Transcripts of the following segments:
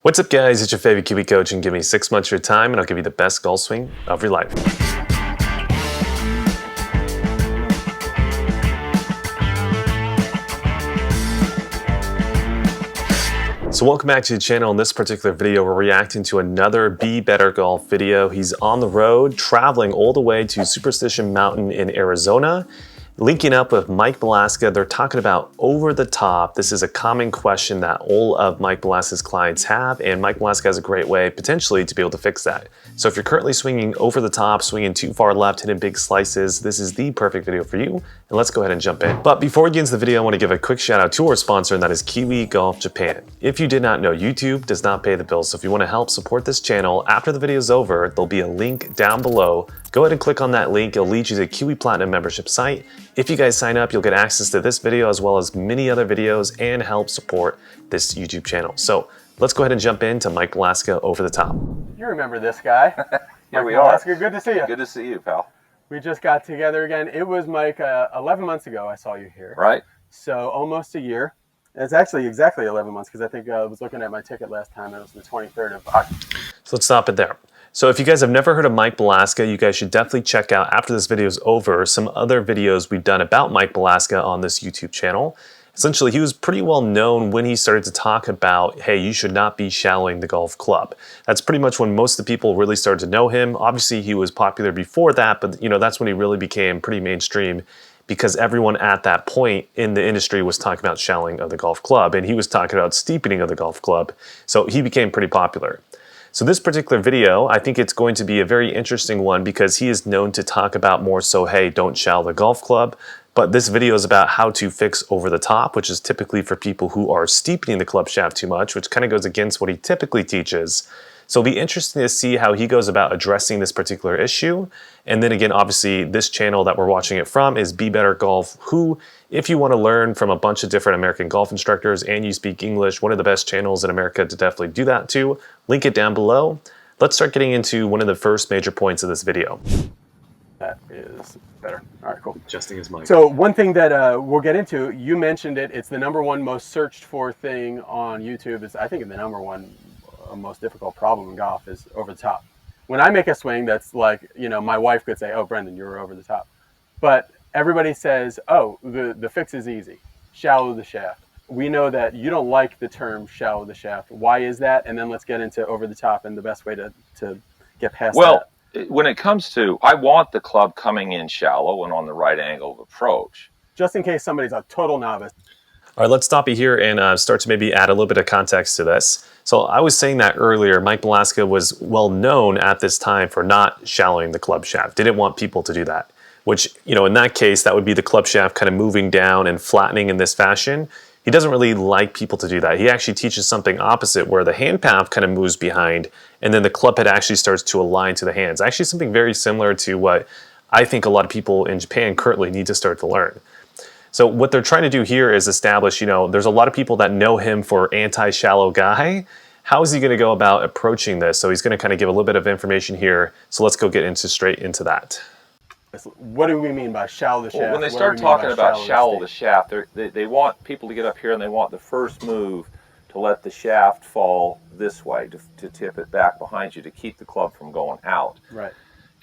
What's up guys, it's your favorite Kiwi coach and give me 6 months of your time and I'll give you the best golf swing of your life. So welcome back to the channel. In this particular video, we're reacting to another Be Better Golf video. He's on the road, traveling all the way to Superstition Mountain in Arizona. Linking up with Mike Balaska, they're talking about over the top. This is a common question that all of Mike Balaska's clients have, and Mike Balaska has a great way potentially to be able to fix that. So if you're currently swinging over the top, swinging too far left, hitting big slices, this is the perfect video for you. And let's go ahead and jump in. But before we get into the video, I want to give a quick shout out to our sponsor, and that is Kiwi Golf Japan. If you did not know, YouTube does not pay the bills. So if you want to help support this channel, after the video is over, there'll be a link down below. Go ahead and click on that link. It'll lead you to the Kiwi Platinum membership site. If you guys sign up, you'll get access to this video as well as many other videos and help support this YouTube channel. So let's go ahead and jump into Mike Balaska over the top. You remember this guy. Here we are. Balaska, good to see you. Good to see you, pal. We just got together again. It was Mike 11 months ago I saw you here. Right. So almost a year. It's actually exactly 11 months because I think I was looking at my ticket last time. It was the 23rd of October. So let's stop it there. So if you guys have never heard of Mike Balaska, you guys should definitely check out, after this video is over, some other videos we've done about Mike Balaska on this YouTube channel. Essentially, he was pretty well known when he started to talk about, hey, you should not be shallowing the golf club. That's pretty much when most of the people really started to know him. Obviously, he was popular before that, but that's when he really became pretty mainstream because everyone at that point in the industry was talking about shallowing of the golf club, and he was talking about steepening of the golf club. So he became pretty popular. So this particular video, I think it's going to be a very interesting one because he is known to talk about more so, hey, don't shallow the golf club. But this video is about how to fix over the top, which is typically for people who are steepening the club shaft too much, which kind of goes against what he typically teaches. So it'll be interesting to see how he goes about addressing this particular issue. And then again, obviously, this channel that we're watching it from is Be Better Golf, who, if you want to learn from a bunch of different American golf instructors and you speak English, one of the best channels in America to definitely do that to. Link it down below. Let's start getting into one of the first major points of this video. That is better. All right, cool. Adjusting his mic. So one thing that we'll get into, you mentioned it, it's the #1 most searched for thing on YouTube. It's, I think, the #1 most difficult problem in golf is over the top. When I make a swing that's like, my wife could say, oh, Brendan, you were over the top. But everybody says, oh, the fix is easy. Shallow the shaft. We know that you don't like the term shallow the shaft. Why is that? And then let's get into over the top and the best way to get past that. When it comes to, I want the club coming in shallow and on the right angle of approach. Just in case somebody's a total novice. All right, let's stop you here and start to maybe add a little bit of context to this. So I was saying that earlier, Mike Balaska was well known at this time for not shallowing the club shaft. Didn't want people to do that, which, in that case, that would be the club shaft kind of moving down and flattening in this fashion. He doesn't really like people to do that. He actually teaches something opposite where the hand path kind of moves behind and then the club head actually starts to align to the hands. Actually something very similar to what I think a lot of people in Japan currently need to start to learn. So what they're trying to do here is establish, there's a lot of people that know him for anti-shallow guy. How is he going to go about approaching this? So he's going to kind of give a little bit of information here. So let's go get straight into that. What do we mean by shallow the shaft? Well, when they start talking about shallow the shaft, they want people to get up here and they want the first move to let the shaft fall this way, to tip it back behind you, to keep the club from going out. Right.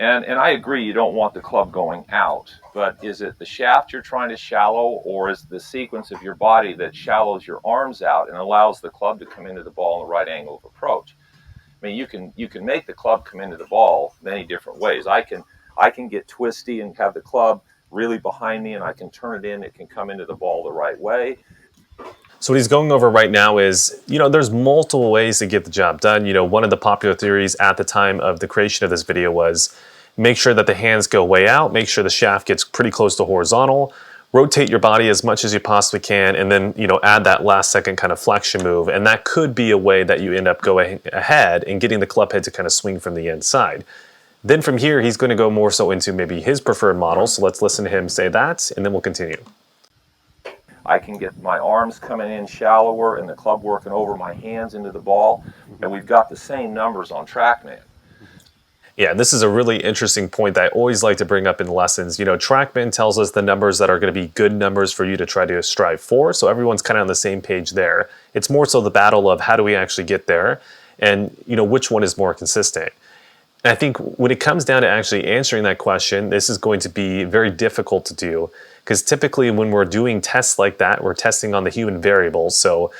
And I agree, you don't want the club going out, but is it the shaft you're trying to shallow, or is the sequence of your body that shallows your arms out and allows the club to come into the ball in the right angle of approach? I mean, you can make the club come into the ball many different ways. I can get twisty and have the club really behind me and I can turn it in. It can come into the ball the right way. So what he's going over right now is, there's multiple ways to get the job done. One of the popular theories at the time of the creation of this video was make sure that the hands go way out, make sure the shaft gets pretty close to horizontal, rotate your body as much as you possibly can, and then, add that last second kind of flexion move. And that could be a way that you end up going ahead and getting the club head to kind of swing from the inside. Then from here, he's going to go more so into maybe his preferred model. So let's listen to him say that, and then we'll continue. I can get my arms coming in shallower and the club working over my hands into the ball. And we've got the same numbers on TrackMan. Yeah, and this is a really interesting point that I always like to bring up in lessons. You know, TrackMan tells us the numbers that are going to be good numbers for you to try to strive for, so everyone's kind of on the same page there. It's more so the battle of how do we actually get there, and you know, which one is more consistent. And I think when it comes down to actually answering that question, this is going to be very difficult to do, because typically when we're doing tests like that, we're testing on the human variables. So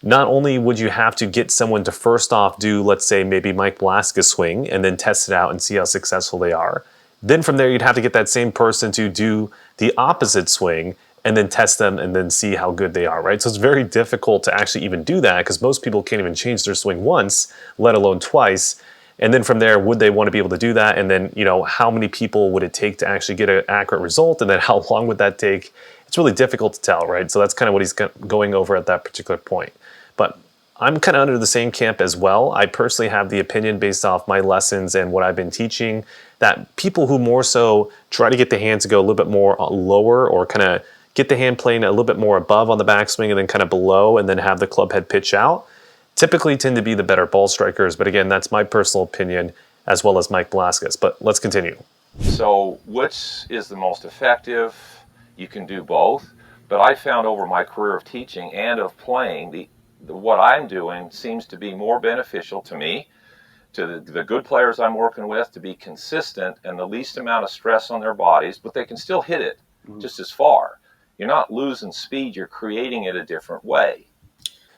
not only would you have to get someone to first off do, let's say, maybe Mike Blaska's swing and then test it out and see how successful they are. Then from there, you'd have to get that same person to do the opposite swing and then test them and then see how good they are, right? So it's very difficult to actually even do that because most people can't even change their swing once, let alone twice. And then from there, would they want to be able to do that? And then, you know, how many people would it take to actually get an accurate result? And then how long would that take? It's really difficult to tell, right? So that's kind of what he's going over at that particular point. But I'm kind of under the same camp as well. I personally have the opinion based off my lessons and what I've been teaching that people who more so try to get the hand to go a little bit more lower or kind of get the hand playing a little bit more above on the backswing and then kind of below and then have the club head pitch out typically tend to be the better ball strikers. But again, that's my personal opinion as well as Mike Blaska's. But let's continue. So which is the most effective? You can do both. But I found over my career of teaching and of playing, what I'm doing seems to be more beneficial to me, to the good players I'm working with, to be consistent and the least amount of stress on their bodies, but they can still hit it just as far. You're not losing speed, you're creating it a different way.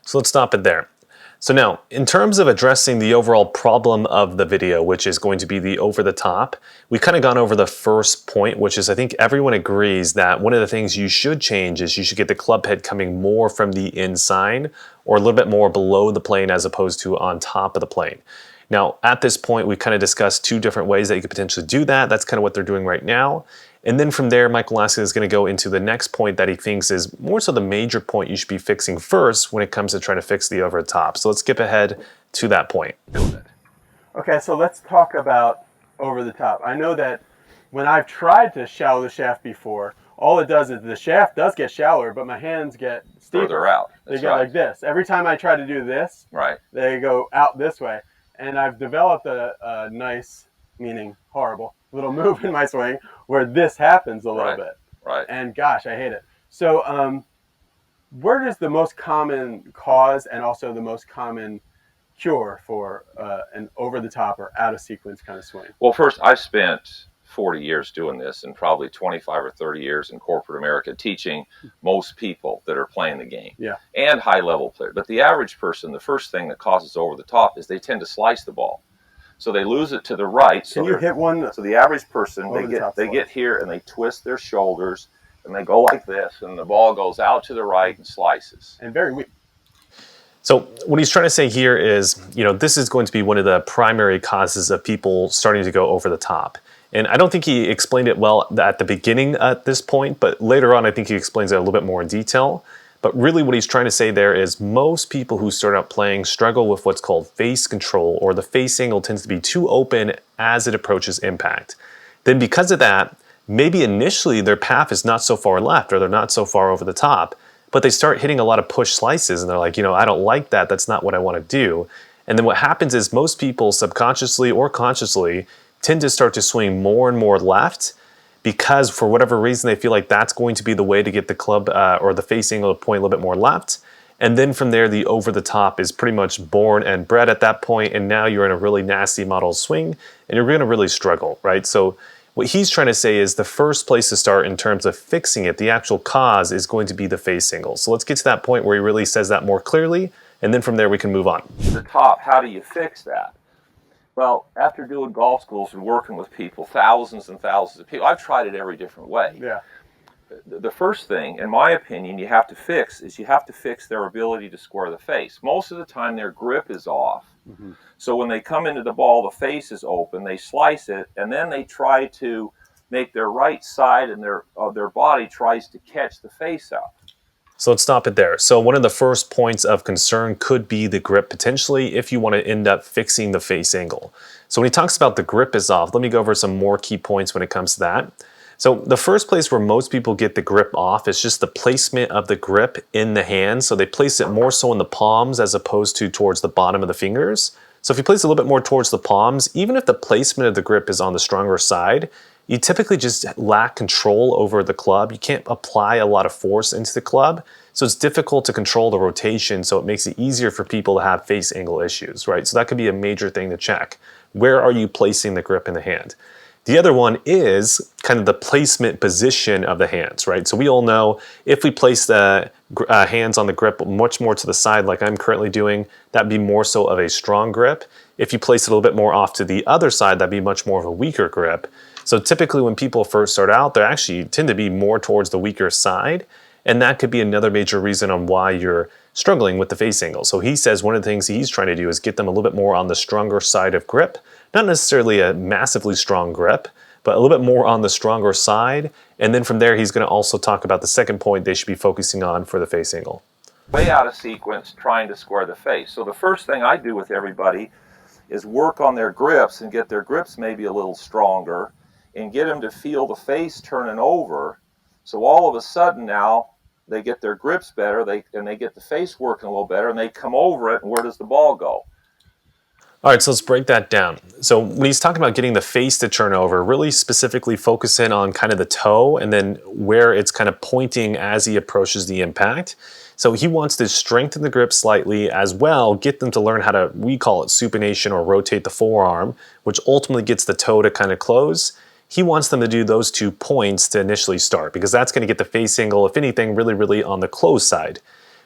So let's stop it there. So now, in terms of addressing the overall problem of the video, which is going to be the over the top, we've kind of gone over the first point, which is I think everyone agrees that one of the things you should change is you should get the club head coming more from the inside or a little bit more below the plane as opposed to on top of the plane. Now, at this point, we kind of discussed two different ways that you could potentially do that. That's kind of what they're doing right now. And then from there, Mike Blaska is going to go into the next point that he thinks is more so the major point you should be fixing first when it comes to trying to fix the over the top. So let's skip ahead to that point. Okay, so let's talk about over the top. I know that when I've tried to shallow the shaft before, all it does is the shaft does get shallower, but my hands get steeper. Further out. They get like this. Every time I try to do this, they go out this way. And I've developed a nice, meaning horrible, little move in my swing where this happens a little bit. And gosh, I hate it. So where is the most common cause and also the most common cure for an over-the-top or out-of-sequence kind of swing? Well, first, I've spent 40 years doing this and probably 25 or 30 years in corporate America teaching most people that are playing the game and high-level players. But the average person, the first thing that causes over the top is they tend to slice the ball. So they lose it to the right. Can you hit one? So the average person, they get here and they twist their shoulders and they go like this and the ball goes out to the right and slices. And very weak. So what he's trying to say here is, you know, this is going to be one of the primary causes of people starting to go over the top. And I don't think he explained it well at the beginning at this point, but later on I think he explains it a little bit more in detail. But really what he's trying to say there is most people who start out playing struggle with what's called face control, or the face angle tends to be too open as it approaches impact. Then because of that, maybe initially their path is not so far left or they're not so far over the top, but they start hitting a lot of push slices and they're like, you know, I don't like that. That's not what I want to do. And then what happens is most people subconsciously or consciously tend to start to swing more and more left because for whatever reason they feel like that's going to be the way to get the club or the face angle to point a little bit more left. And then from there, the over the top is pretty much born and bred at that point, and now you're in a really nasty model swing and you're going to really struggle, right? So what he's trying to say is the first place to start in terms of fixing it, the actual cause is going to be the face angle. So let's get to that point where he really says that more clearly, and then from there we can move on. The top, how do you fix that? Well, after doing golf schools and working with people, thousands and thousands of people, I've tried it every different way. Yeah. The first thing, in my opinion, you have to fix is you have to fix their ability to square the face. Most of the time, their grip is off. So when they come into the ball, the face is open, they slice it, and then they try to make their right side and their body tries to catch the face up. So let's stop it there. So one of the first points of concern could be the grip potentially if you want to end up fixing the face angle. So when he talks about the grip is off, let me go over some more key points when it comes to that. So the first place where most people get the grip off is just the placement of the grip in the hand. So they place it more so in the palms as opposed to towards the bottom of the fingers. So if you place a little bit more towards the palms, even if the placement of the grip is on the stronger side, you typically just lack control over the club. You can't apply a lot of force into the club, so it's difficult to control the rotation, so it makes it easier for people to have face angle issues, right? So that could be a major thing to check. Where are you placing the grip in the hand? The other one is kind of the placement position of the hands, right? So we all know if we place the hands on the grip much more to the side like I'm currently doing, that'd be more so of a strong grip. If you place it a little bit more off to the other side, that'd be much more of a weaker grip. So typically when people first start out, they actually tend to be more towards the weaker side, and that could be another major reason on why you're struggling with the face angle. So he says one of the things he's trying to do is get them a little bit more on the stronger side of grip, not necessarily a massively strong grip, but a little bit more on the stronger side. And then from there, he's going to also talk about the second point they should be focusing on for the face angle. Way out of sequence trying to square the face. So the first thing I do with everybody is work on their grips and get their grips maybe a little stronger and get them to feel the face turning over. So all of a sudden now they get their grips better, and they get the face working a little better, and they come over it, and where does the ball go? All right, so let's break that down. So when he's talking about getting the face to turn over, really specifically focus in on kind of the toe and then where it's kind of pointing as he approaches the impact. So he wants to strengthen the grip slightly as well, get them to learn how to, we call it supination or rotate the forearm, which ultimately gets the toe to kind of close. He wants them to do those 2 points to initially start because that's going to get the face angle, if anything, really, really on the close side.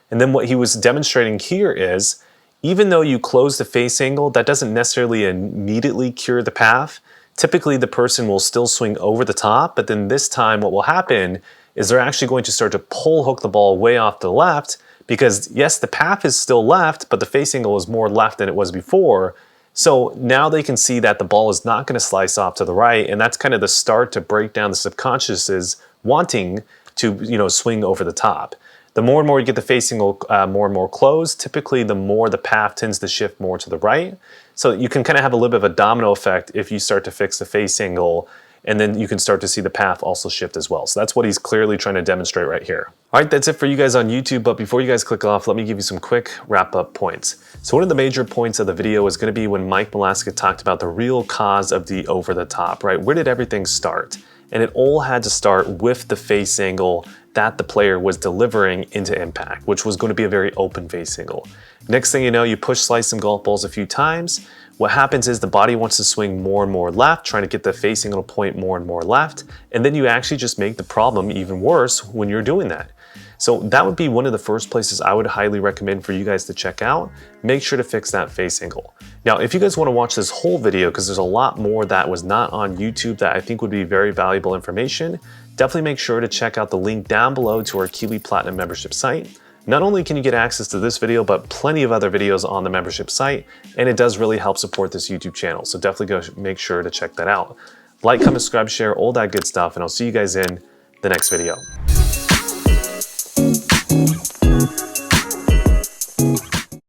And then what he was demonstrating here is, even though you close the face angle, that doesn't necessarily immediately cure the path. Typically, the person will still swing over the top, but then this time what will happen is they're actually going to start to pull hook the ball way off to the left because, yes, the path is still left, but the face angle is more left than it was before. So now they can see that the ball is not going to slice off to the right, and that's kind of the start to break down the subconscious wanting to, swing over the top. The more and more you get the face angle more and more closed, typically the more the path tends to shift more to the right. So you can kind of have a little bit of a domino effect if you start to fix the face angle, and then you can start to see the path also shift as well. So that's what he's clearly trying to demonstrate right here. All right, that's it for you guys on YouTube, but before you guys click off, let me give you some quick wrap-up points. So one of the major points of the video is going to be when Mike Malaska talked about the real cause of the over the top, right? Where did everything start? And it all had to start with the face angle that the player was delivering into impact, which was going to be a very open face angle. Next thing you know, you push slice some golf balls a few times. What happens is the body wants to swing more and more left, trying to get the face angle to point more and more left, and then you actually just make the problem even worse when you're doing that. So that would be one of the first places I would highly recommend for you guys to check out. Make sure to fix that face angle. Now, if you guys want to watch this whole video, because there's a lot more that was not on YouTube that I think would be very valuable information, definitely make sure to check out the link down below to our Kiwi Platinum membership site. Not only can you get access to this video, but plenty of other videos on the membership site, and it does really help support this YouTube channel. So definitely go make sure to check that out. Like, comment, subscribe, share, all that good stuff, and I'll see you guys in the next video.